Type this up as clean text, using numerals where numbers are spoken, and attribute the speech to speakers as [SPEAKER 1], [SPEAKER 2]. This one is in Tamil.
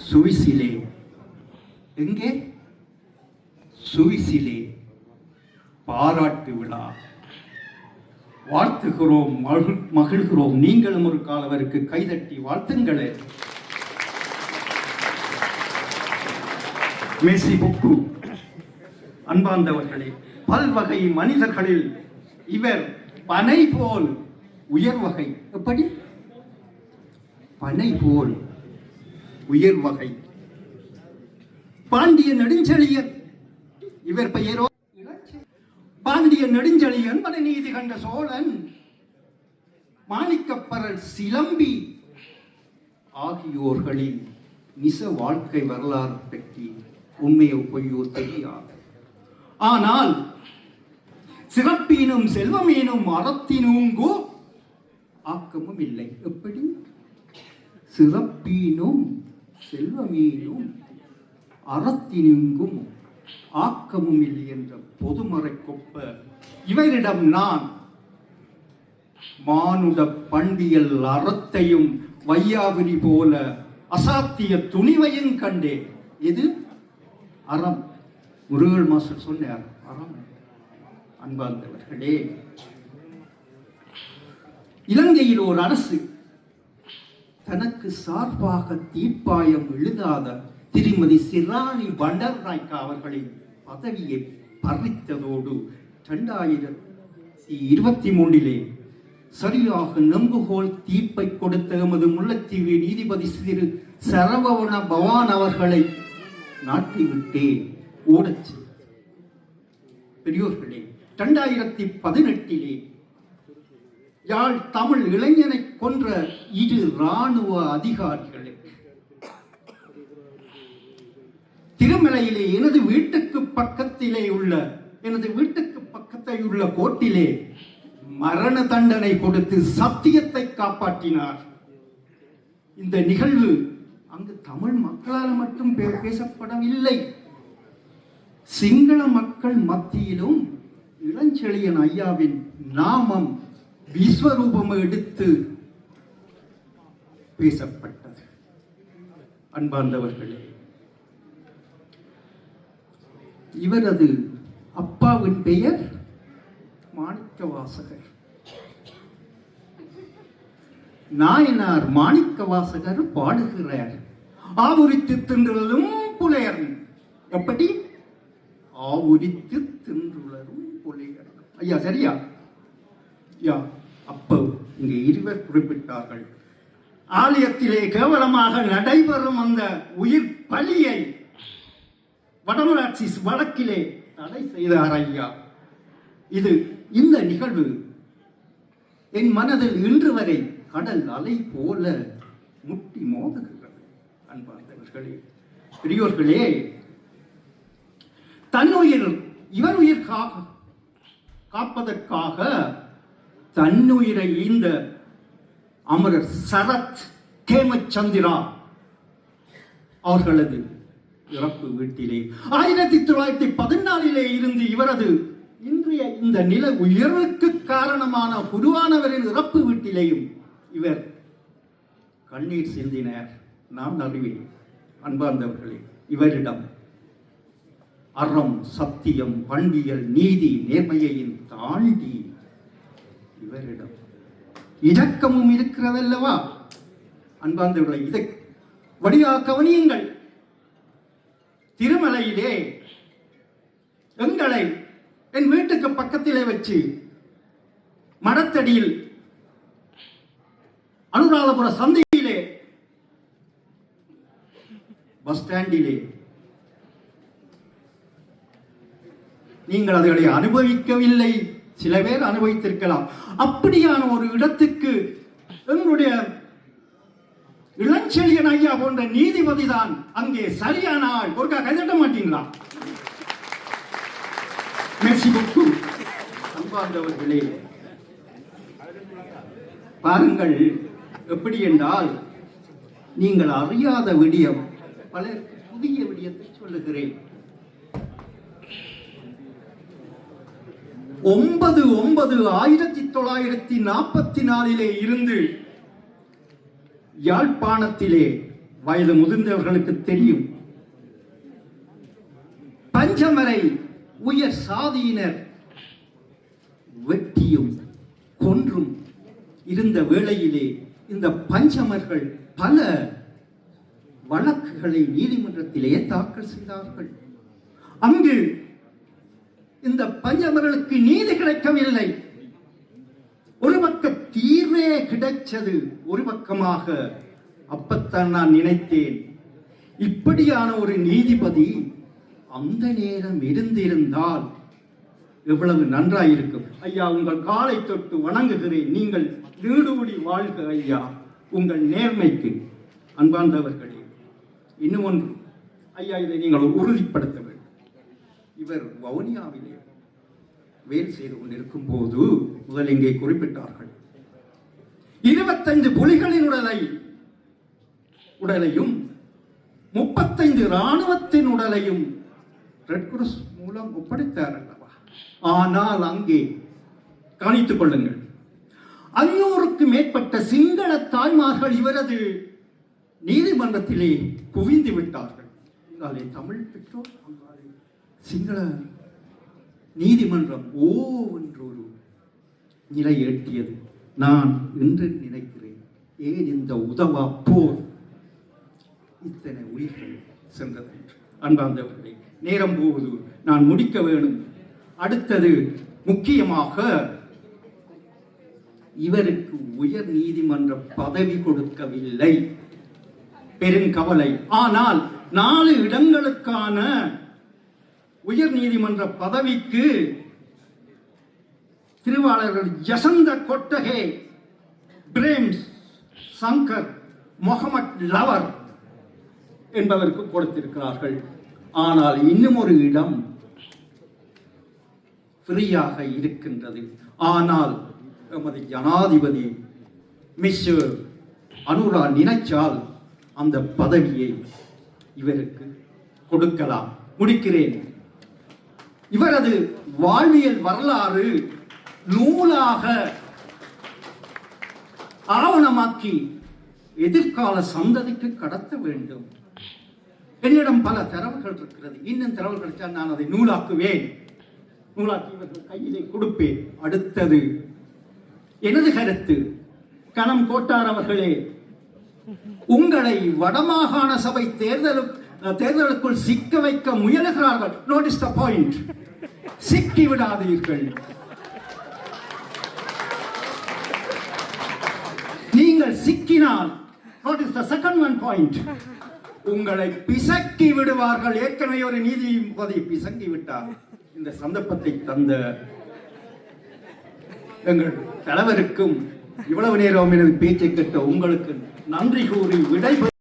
[SPEAKER 1] சுவிசிலே, எங்கே? சுவிசிலே பாராட்டு விழா. வாழ்த்துகிறோம், மகிழ்கிறோம். நீங்களும் ஒரு காலவருக்கு கைதட்டி வாழ்த்துங்களே. Mercy book. அன்பார்ந்தவர்களே, பல்வகை மனிதர்களில் இவர் பனை போல் உயர் வகை. எப்படி? பனை போல் உயர் வகை. பாண்டிய நெடுஞ்செழியன் இவர் பெயரோ. பாண்டிய நெடுஞ்செழியன், மனுநீதி கண்ட சோழன், மாணிக்கப்பரல், சிலம்பி ஆகியோர்களின் நிச வாழ்க்கை வரலாறு பற்றி உண்மையோ பொய்யோ தெரியாது. ஆனால் சிறப்பீனும் செல்வமீனும் அறத்தினூங்கோ ஆக்கமும் இல்லை. எப்படி? சிறப்பீனும் செல்வமீனும் அறத்தினுங்கும் ஆக்கமும் இல்லை என்ற பொதுமறை கொப்ப இவரிடம் நான் மானுட பண்பியல் அறத்தையும் வையாவிரி போல அசாத்திய துணிவையும் கண்டேன். எது? அறம். முருகல் மாஸ்டர் சொன்னார், அறம். அன்பார்ந்தவர்களே, இலங்கையில் ஒரு அரசு தனக்கு சார்பாக தீர்ப்பாயம் எழுதாத திருமதி சிராணி பண்டர்நாயக்கா அவர்களின் பதவியை பறித்ததோடு 2023 சரியாக நம்புகோல் தீர்ப்பை கொடுத்த எமது முல்லைத்தீவு நீதிபதி திரு சரவண பவான் அவர்களை நாட்டி விட்டே ஓடச் பெரியோர்களே. 2018 யாழ் தமிழ் இளைஞனை கொன்ற 2 இராணுவ அதிகாரிகளுக்கு திருமலையிலே எனது வீட்டுக்கு பக்கத்திலே உள்ள கோட்டிலே மரண தண்டனை கொடுத்து சத்தியத்தை காப்பாற்றினார். இந்த நிகழ்வு அங்கு தமிழ் மக்களால் மட்டும் பேசப்படவில்லை, சிங்கள மக்கள் மத்தியிலும் இளஞ்செழியன் ஐயாவின் நாமம் விஸ்வரூபம் எடுத்து பேசப்பட்டது. அன்பார்ந்தவர்களே, இவரது அப்பாவின் பெயர் மாணிக்கவாசகர். நாயனார் மாணிக்கவாசகர் பாடுகிறார், ஆவுரித்து தின்றுவதும் புலையர். எப்படி? ஆவுரித்து தின்றுவதும் புலையர். ஐயா சரியா? யா. அப்போ இங்கே 2 குறிப்பிட்டார்கள். ஆலயத்திலே கேவலமாக நடைபெறும் அந்த உயிர் பலியை வடமராட்சி வழக்கிலே தடை செய்தார் ஐயா. இந்த நிகழ்வு என் மனதில் இன்று வரை கடல் அலை போல முட்டி மோதுகிறது. அன்பார்ந்தவர்களே, பெரியோர்களே, இவர் உயிர் காப்பதற்காக தன்னுயிரை ஈந்த அமரர் சரத் கேமச்சந்திரா அவர்களது இறப்பு வீட்டிலே 1914 இருந்து இவரது இன்றைய இந்த நில உயர்வுக்கு காரணமான குருவானவரின் இறப்பு வீட்டிலேயும் இவர் கண்ணீர் சிந்தினார். நான் அறிவேன். அன்பார்ந்தவர்களே, இவரிடம் அறம், சத்தியம், பண்பியல், நீதி, நேர்மையையும் தாண்டி இவரிடம் இரக்கமும் இருக்கிறதல்லவா? அன்பார்ந்தவர்களை, இதை வடிவாக கவனியுங்கள். திருமலையிலே எங்களை என் வீட்டுக்கு பக்கத்திலே வச்சு மடத்தடியில் அனுராதபுர சந்தையிலே பஸ் ஸ்டாண்டிலே நீங்கள் அதுகளை அனுபவிக்கவில்லை, சில பேர் அனுபவித்திருக்கலாம். அப்படியான ஒரு இடத்துக்கு எங்களுடைய இளஞ்செழியன் ஐயா போன்ற நீதிபதி தான் அங்கே சரியான ஆள். ஒருக்கா கைதட்ட மாட்டீங்களா? Mercy book. அன்பார்ந்தவர்களே, பாருங்கள், எப்படி என்றால் நீங்கள் அறியாத விடயம், பல புதிய விடயத்தை சொல்லுகிறேன். 9/9/1944 இருந்து யாழ்ப்பாணத்திலே வயது முதிர்ந்தவர்களுக்கு தெரியும். பஞ்சமரை உயர் சாதியினர் வெட்டியும் கொன்றும் இருந்த வேளையிலே இந்த பஞ்சமர்கள் பல வழக்குகளை நீதிமன்றத்திலே தாக்கல் செய்தார்கள். அங்கு இந்த பஞ்சமர்களுக்கு நீதி கிடைக்கவில்லை. ஒரு பக்க தீர்வே கிடைச்சது, ஒரு பக்கமாக அப்பத்தான் நான் நினைத்தேன், இப்படியான ஒரு நீதிபதி அந்த நேரம் இருந்திருந்தால் எவ்வளவு நன்றாயிருக்கும். ஐயா, உங்கள் காலை தொட்டு வணங்குகிறேன். நீங்கள் நீடூடி வாழ்க ஐயா, உங்கள் நேர்மைக்கு. அன்பார்ந்தவர்களே, இன்னும் ஒன்று ஐயா, இதை நீங்கள் உறுதிப்படுத்த வேண்டும். இவர் வவுனியாவிலே வேலை செய்து கொண்டிருக்கும் போது முதல் இங்கே குறிப்பிட்டார்கள், 25 புலிகளின் உடலையும் 35 இராணுவத்தின் உடலையும் ரெட் கிராஸ் மூலம் ஒப்படைத்தார் அல்லவா? ஆனால் அங்கே கவனித்துக் கொள்ளுங்கள், 500க்கு மேற்பட்ட சிங்கள தாய்மார்கள் இவரது நீதிமன்றத்திலே குவிந்து விட்டார்கள். இங்காலே தமிழ் பெற்றோர், அங்காலே சிங்கள நீதிமன்றம் ஓ என்றொரு நிலை எட்டியது. நான் இன்று நினைக்கிறேன், ஏன் இந்த உதவா போர் இத்தனை உயிர்கள் சென்றது என்று. அன்பார்ந்தவர்களே, நேரம் போகுது, நான் முடிக்க வேண்டும். அடுத்தது முக்கியமாக இவருக்கு உயர் நீதிமன்ற பதவி கொடுக்கவில்லை, பெருங்கவலை. ஆனால் 4 இடங்களுக்கான உயர் நீதிமன்ற பதவிக்கு திருவாளர்கள் யசந்த கொட்டகே, பிரேம்ஸ் சங்கர், முகமது லவர் என்பவருக்கு கொடுத்திருக்கிறார்கள். ஆனால் இன்னும் ஒரு இடம் ஃப்ரீயாக இருக்கின்றது. ஆனால் எமது ஜனாதிபதி மிஸ்டர் அனுரா நினைச்சால் அந்த பதவியை இவருக்கு கொடுக்கலாம். முடிக்கிறேன். இவரது வாழ்வியல் வரலாறு நூலாக ஆவணமாக்கி எதிர்கால சந்ததிக்கு கடத்த வேண்டும். என்னிடம் பல தரவுகள் இருக்கிறது. இன்னும் தரவுகள் கிடைத்தால் நான் அதை நூலாக்குவேன். நூலாக்கி இவர்கள் கையிலே கொடுப்பேன். அடுத்தது எனது கருத்து, கணம் கோட்டார் அவர்களே, உங்களை வடமாகாண சபை தேர்தலுக்குள் சிக்க வைக்க முயலுகிறார்கள். Notice the point. சிக்கி விடாதீர்கள். நீங்கள் சிக்கினால், notice the second one point, உங்களை பிசக்கி விடுவார்கள். ஏற்கனவே ஒரு நீதிபதி பிசக்கி விட்டார். இந்த சந்தர்ப்பத்தை தந்த எங்கள் தலைவருக்கும் இவ்வளவு நேரம் எனது பேச்சை கேட்ட உங்களுக்கு நன்றி கூறி விடைபெறும்.